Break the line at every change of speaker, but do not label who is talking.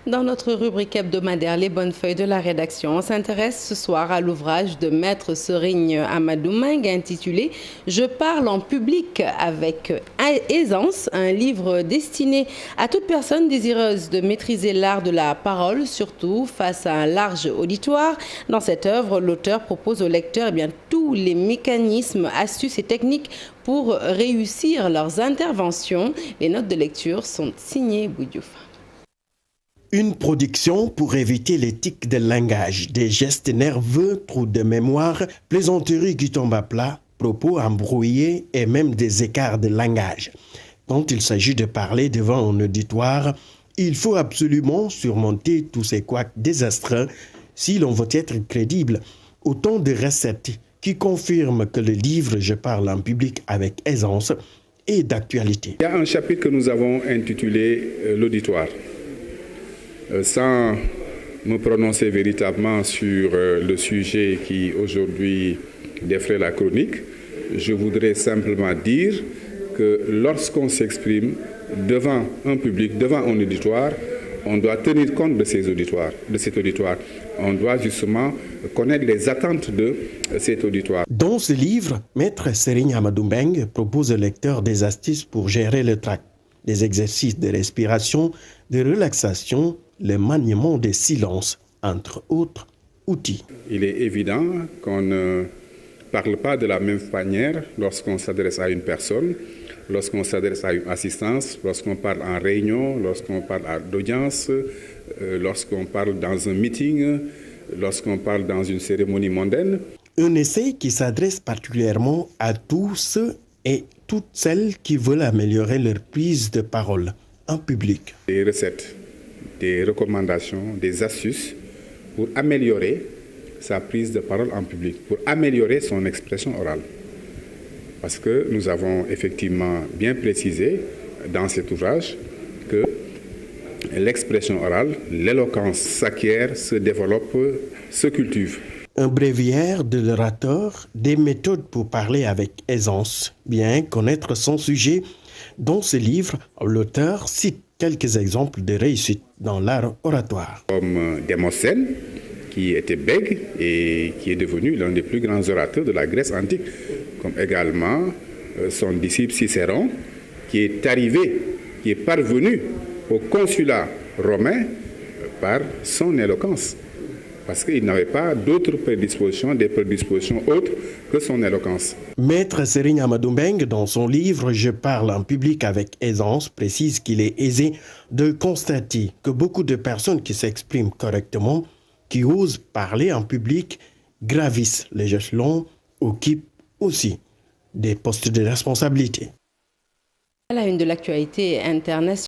Dans notre rubrique hebdomadaire Les bonnes feuilles de la rédaction, on s'intéresse ce soir à l'ouvrage de Maître Serigne Amadou Mbengue intitulé « Je parle en public avec aisance », un livre destiné à toute personne désireuse de maîtriser l'art de la parole, surtout face à un large auditoire. Dans cette œuvre, l'auteur propose aux lecteurs tous les mécanismes, astuces et techniques pour réussir leurs interventions. Les notes de lecture sont signées Boudiouf.
Une production pour éviter les tics de langage, des gestes nerveux, trous de mémoire, plaisanteries qui tombent à plat, propos embrouillés et même des écarts de langage. Quand il s'agit de parler devant un auditoire, il faut absolument surmonter tous ces couacs désastreux si l'on veut être crédible. Autant de recettes qui confirment que le livre « Je parle en public avec aisance » est d'actualité.
Il y a un chapitre que nous avons intitulé « L'auditoire ». Sans me prononcer véritablement sur le sujet qui aujourd'hui défraie la chronique, je voudrais simplement dire que lorsqu'on s'exprime devant un public, devant un auditoire, on doit tenir compte de cet auditoire. On doit justement connaître les attentes de cet auditoire.
Dans ce livre, Maître Serigne Amadou Mbengue propose au lecteur des astuces pour gérer le trac, des exercices de respiration, de relaxation, le maniement des silences, entre autres outils.
Il est évident qu'on ne parle pas de la même manière lorsqu'on s'adresse à une personne, lorsqu'on s'adresse à une assistance, lorsqu'on parle en réunion, lorsqu'on parle d'audience, lorsqu'on parle dans un meeting, lorsqu'on parle dans une cérémonie mondaine.
Un essai qui s'adresse particulièrement à tous ceux et toutes celles qui veulent améliorer leur prise de parole en public.
Des recettes, des recommandations, des astuces pour améliorer sa prise de parole en public, pour améliorer son expression orale. Parce que nous avons effectivement bien précisé dans cet ouvrage que l'expression orale, l'éloquence s'acquiert, se développe, se cultive.
Un bréviaire de l'orateur, des méthodes pour parler avec aisance, bien connaître son sujet. Dans ce livre, l'auteur cite quelques exemples de réussite dans l'art oratoire.
Comme Démosthène, qui était bègue et qui est devenu l'un des plus grands orateurs de la Grèce antique, comme également son disciple Cicéron, qui est parvenu au consulat romain par son éloquence. Parce qu'il n'avait pas d'autres prédispositions, des prédispositions autres que son éloquence.
Maître Serigne Amadou Mbengue, dans son livre « Je parle en public avec aisance », précise qu'il est aisé de constater que beaucoup de personnes qui s'expriment correctement, qui osent parler en public, gravissent les échelons, occupent aussi des postes de responsabilité.
À la une de l'actualité internationale.